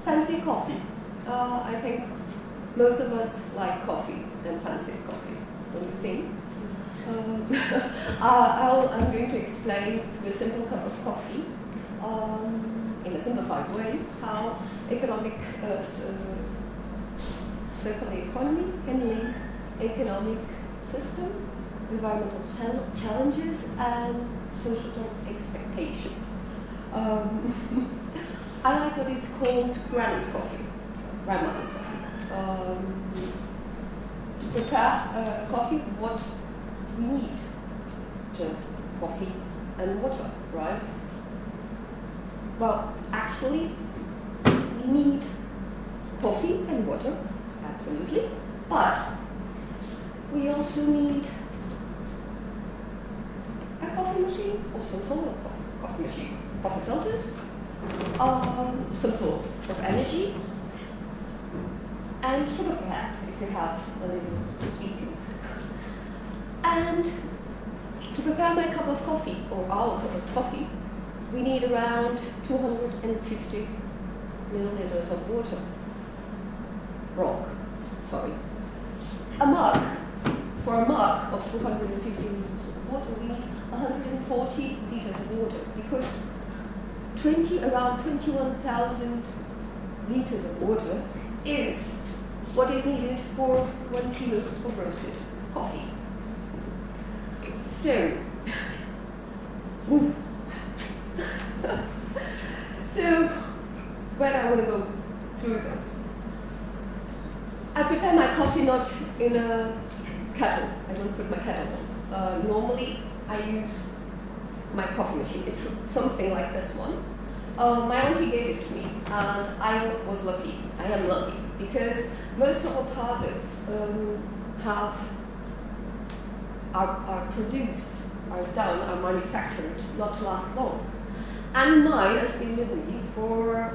Fancy coffee. I think most of us like coffee and fancies coffee. What do you think? I'm going to explain through a simple cup of coffee, in a simplified way, how economic circular economy can link economic system, environmental challenges, and social expectations. I like what is called grandmother's coffee. To prepare coffee, what we need? Just coffee and water, right? Well, actually, we need coffee and water, absolutely, but we also need a coffee machine or some sort of coffee machine, coffee filters, some sort of energy, and sugar perhaps if you have a little sweet tooth. And to prepare my cup of coffee, or our cup of coffee, we need around 250 milliliters of water. For a mug of 250 milliliters of water, we need 140 liters of water, because around 21,000 liters of water is what is needed for 1 kilo of roasted coffee. So, when I want to go through this, I prepare my coffee not in a kettle. I don't put my kettle on. Normally, I use my coffee machine. It's something like this one. My auntie gave it to me, and I was lucky. I am lucky, because most of our products are produced, are manufactured not to last long. And mine has been with me for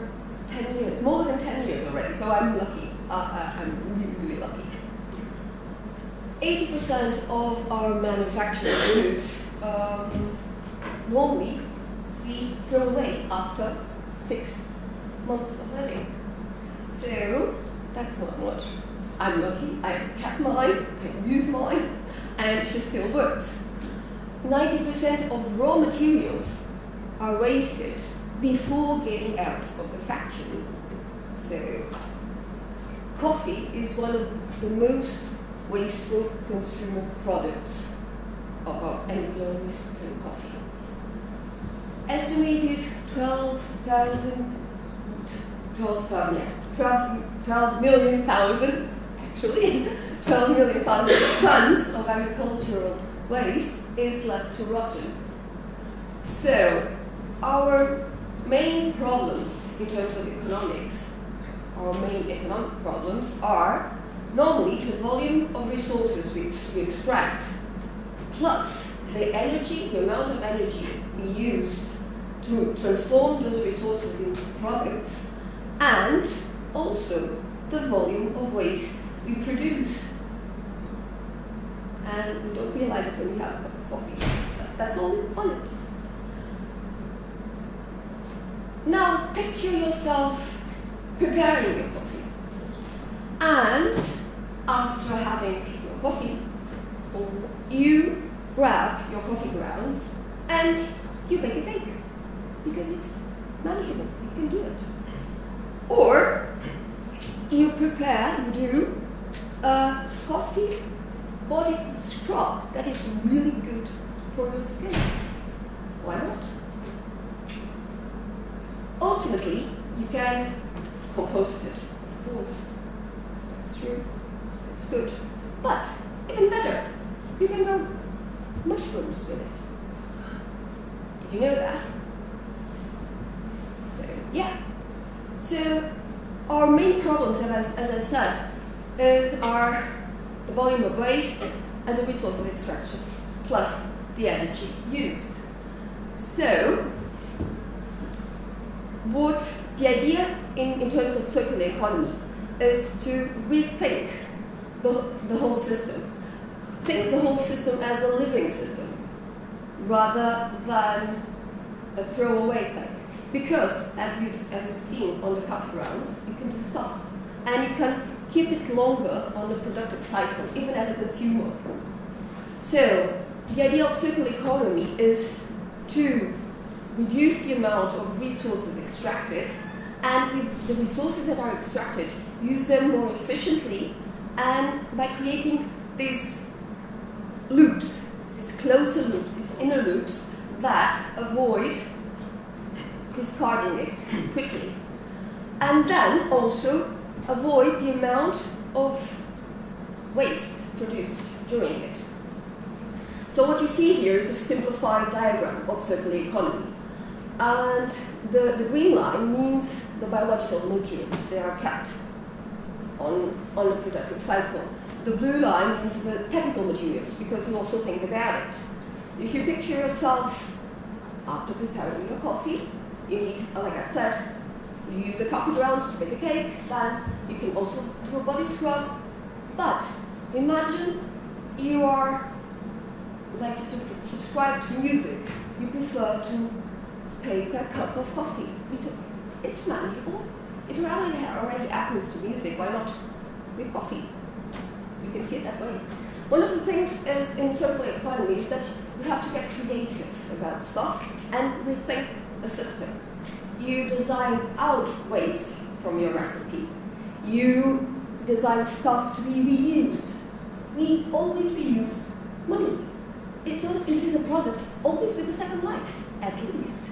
10 years, more than 10 years already, so I'm lucky. I'm really, really lucky. 80% of our manufactured goods, normally, we throw away after 6 months of living. So, that's not much. I'm lucky, I kept mine, I use mine, and she still works. 90% of raw materials are wasted before getting out of the factory. So, coffee is one of the most wasteful consumer products and we always drink coffee. Estimated 12 million tons of agricultural waste is left to rotten. So, our main problems in terms of economics, our main economic problems are normally the volume of resources we extract, plus the amount of energy we used to transform those resources into products, and also the volume of waste we produce. And we don't realize it when we have a cup of coffee. That's all on it. Now, picture yourself preparing your coffee. And after having your coffee, you grab your coffee grounds and you bake a cake, because it's manageable, you can do it. Or you do a coffee body scrub that is really good for your skin. Why not? Ultimately, you can compost it, of course. That's true. It's good. But even better, you can grow mushrooms with it. Did you know that? So, yeah. So, our main problems, as I said, are the volume of waste and the resources extraction, plus the energy used. So, what the idea in terms of circular economy is to rethink the whole system. Think the whole system as a living system, rather than a throwaway thing. Because, as you've seen on the coffee grounds, you can do stuff. And you can keep it longer on the productive cycle, even as a consumer. So, the idea of circular economy is to reduce the amount of resources extracted, and with the resources that are extracted, use them more efficiently, and by creating these loops, these closer loops, these inner loops, that avoid discarding it quickly. And then also avoid the amount of waste produced during it. So what you see here is a simplified diagram of circular economy. And the green line means the biological nutrients, they are kept on a productive cycle. The blue line means the technical materials, because you also think about it. If you picture yourself after preparing your coffee, you need, like I've said, you use the coffee grounds to make a cake, then you can also do a body scrub. But imagine you are, like you subscribe to music, you prefer to pay per cup of coffee. It's manageable. It already happens to music, why not with coffee? You can see it that way. One of the things is in circular economy is that you have to get creative about stuff and rethink the system. You design out waste from your recipe. You design stuff to be reused. We always reuse money. It is a product always with a second life, at least.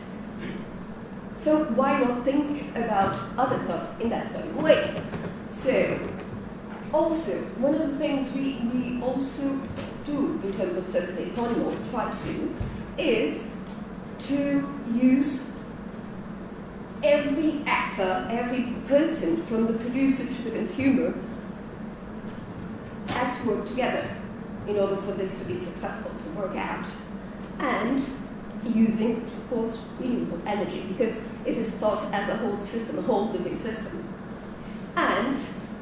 So why not think about other stuff in that same way? So, also, one of the things we also do in terms of circular economy, or try to do, is to use every actor, every person, from the producer to the consumer, has to work together in order for this to be successful, to work out. And using, of course, renewable energy, because it is thought as a whole system, a whole living system. And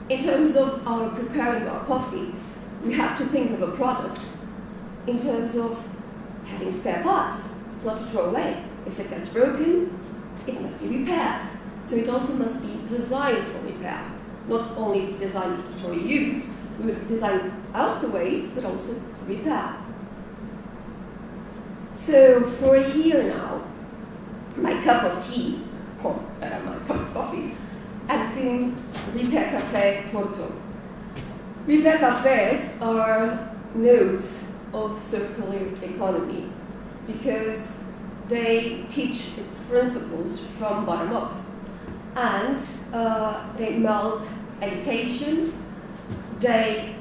in terms of our preparing our coffee, we have to think of a product in terms of having spare parts. It's not to throw away. If it gets broken, it must be repaired. So it also must be designed for repair, not only designed for use. We would design out the waste, but also repair. So for a year now, my cup of tea, or my cup of coffee, has been Repair Café Porto. Repair cafés are nodes of circular economy because they teach its principles from bottom up. And they meld education, they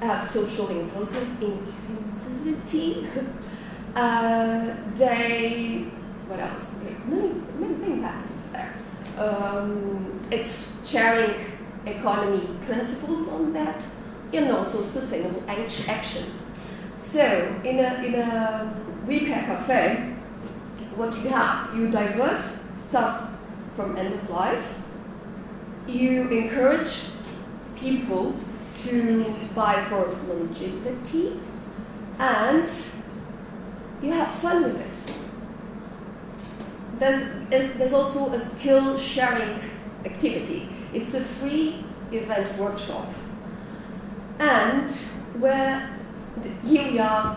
have social inclusivity, what else? Many things happens there. It's sharing economy principles on that, and also sustainable action. So in a repair cafe, what you have, you divert stuff from end of life, you encourage people to buy for longevity, and you have fun with it. There's also a skill sharing activity. It's a free event workshop. And here we are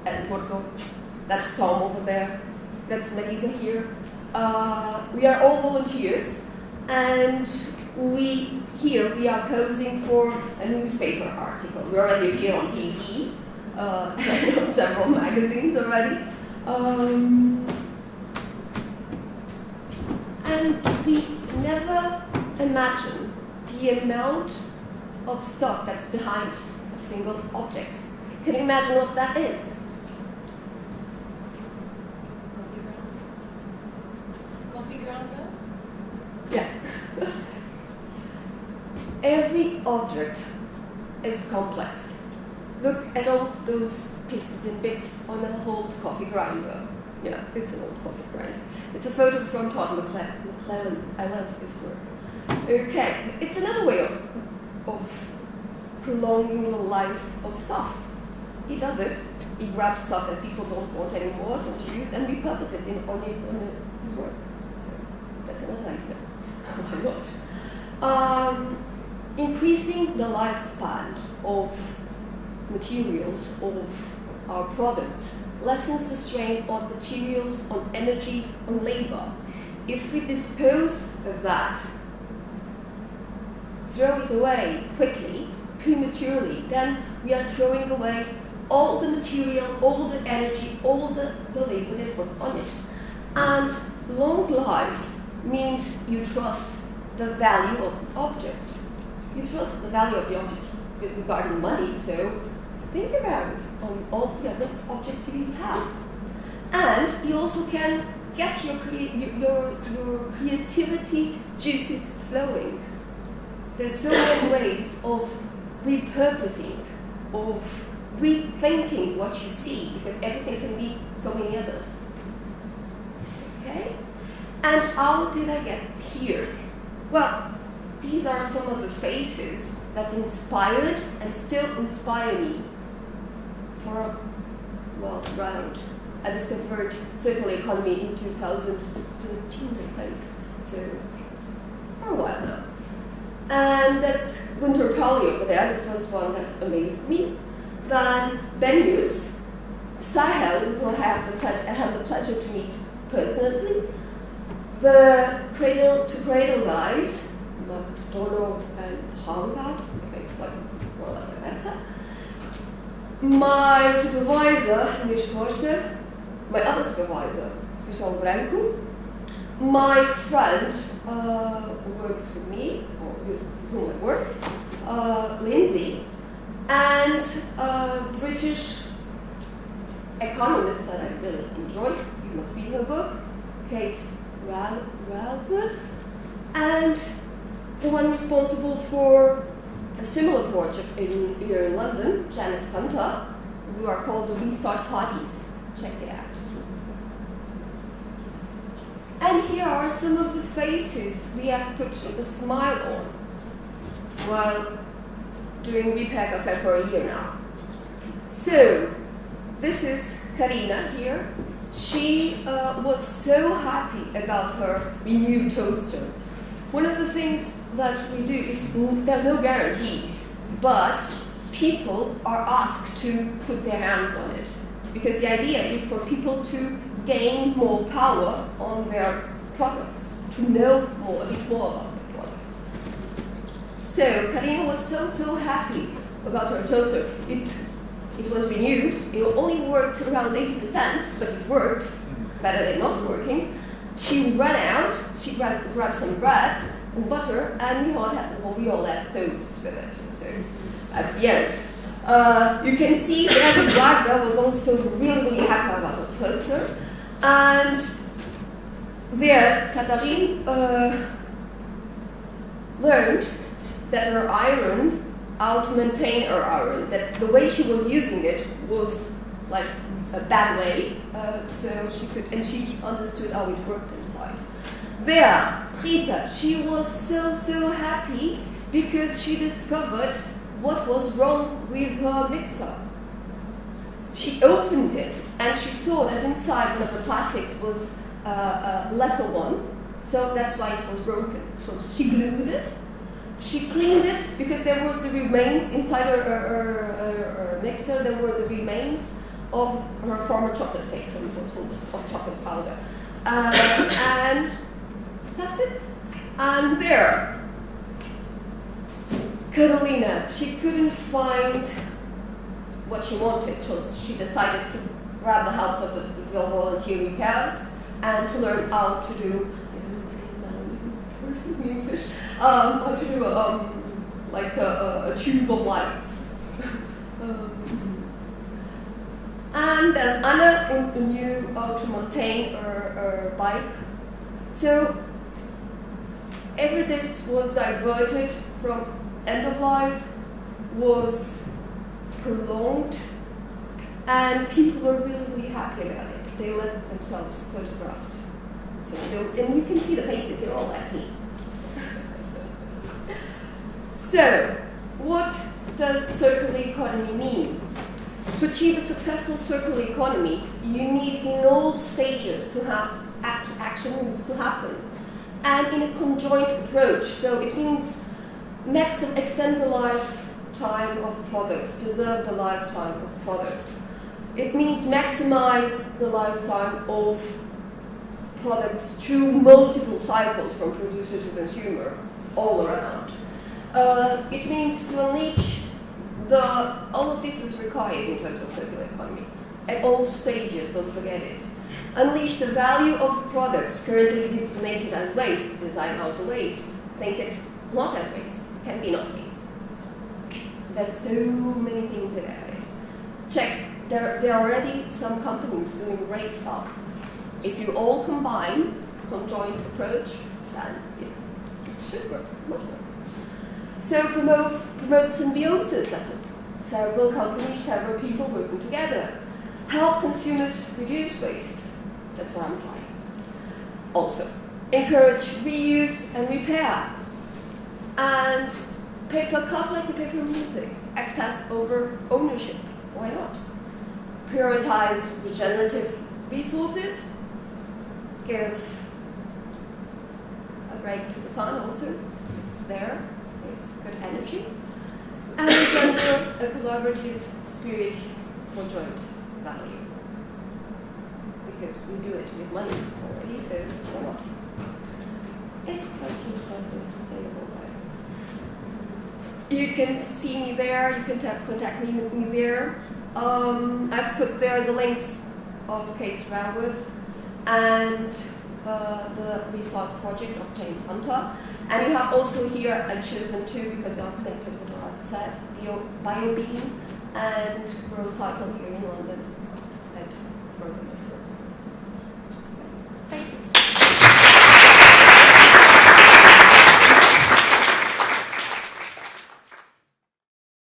at Porto. That's Tom over there. That's Marisa here. We are all volunteers, and we are posing for a newspaper article. We already appear on TV, and on several magazines already. And we never imagine the amount of stuff that's behind a single object. Can you imagine what that is? Coffee grounder? Yeah. Every object is complex. Look at all those pieces and bits on an old coffee grinder. Yeah, it's an old coffee grinder. It's a photo from Todd McClellan. I love his work. Okay, it's another way of prolonging the life of stuff. He does it. He grabs stuff that people don't want anymore, don't use, and repurpose it on his work. So that's another idea. Why not? Increasing the lifespan of materials, of our products, lessens the strain on materials, on energy, on labor. If we dispose of that, throw it away quickly, prematurely, then we are throwing away all the material, all the energy, all the labor that was on it. And long life means you trust the value of the object. You trust the value of the object regarding money, so think about it on all the other objects you have. And you also can get your creativity juices flowing. There's so many ways of repurposing, of rethinking what you see, because everything can be so many others. Okay? And how did I get here? Well, these are some of the faces that inspired and still inspire me for, well, around. I discovered circular economy in 2013, I think, so for a while now. And that's Gunther Pauli over there, the first one that amazed me. Then Benus, Sahel, who I had the pleasure to meet personally. The Cradle to Cradle guys, McDonald and Harvard, I think it's like more or less like that. My supervisor, Mish Korsner, my other supervisor, Cristóbal Branco, my friend who works with me, or with whom I work, Lindsay, and a British economist that I really enjoy, you must read her book, Kate Raworth, and the one responsible for a similar project here in London, Janet Hunter, who are called the Restart Parties. Check it out. And here are some of the faces we have put a smile on while doing Repair Cafe for a year now. So, this is Karina here. She was so happy about her renewed toaster. One of the things that we do is there's no guarantees, but people are asked to put their hands on it, because the idea is for people to gain more power on their products, to know a bit more about their products. So Karina was so happy about her toaster. It was renewed. It only worked around 80%, but it worked better than not working. She ran out. She grabbed some bread and butter, and we all had toast with it. So at the end, you can see that the Wagner was also really happy about her toaster. And there, Katharine learned that her iron, how to maintain her iron, that the way she was using it was like a bad way, so she could, and she understood how it worked inside. There, Rita, she was so happy because she discovered what was wrong with her mixer. She opened it and she saw that inside one of the plastics was a lesser one, so that's why it was broken. So she glued it, she cleaned it, because there was the remains inside her mixer, there were the remains of her former chocolate cake, so it was full of chocolate powder. And that's it. And there, Carolina, she couldn't find what she wanted, so she decided to grab the help of the volunteer repairs and to learn how to do, how to do like a tube of lights. And there's Anna, who knew how to maintain her bike. So this was diverted from end of life, was prolonged, and people were really happy about it. They let themselves photographed. So, and you can see the faces, they're all happy. So, what does circular economy mean? To achieve a successful circular economy, you need in all stages to have action needs to happen. and in a conjoint approach. So it means extend the lifetime of products, preserve the lifetime of products. It means maximize the lifetime of products through multiple cycles from producer to consumer all around. It means to unleash all of this is required in terms of circular economy at all stages, don't forget it. Unleash the value of products currently designated as waste, design out the waste. Think it not as waste, can be not waste. There's so many things about it. Check, there are already some companies doing great stuff. If you all combine conjoint approach, then it should work, must work. So promote symbiosis, that's it. Several companies, several people working together. Help consumers reduce waste. That's what I'm trying. Also, encourage reuse and repair. And paper cup like a paper music. Access over ownership. Why not? Prioritize regenerative resources. Give a break to the sun also. It's there. It's good energy. And engender a collaborative spirit for joint value. Because we do it with money already, so why not? Express yourself in a sustainable way. You can see me there, you can contact me there. I've put there the links of Kate Raworth and the Restart project of Jane Hunter. And you have also here, I've chosen two because they are connected with what I've said, BioBeam and Grow Cycle here in London.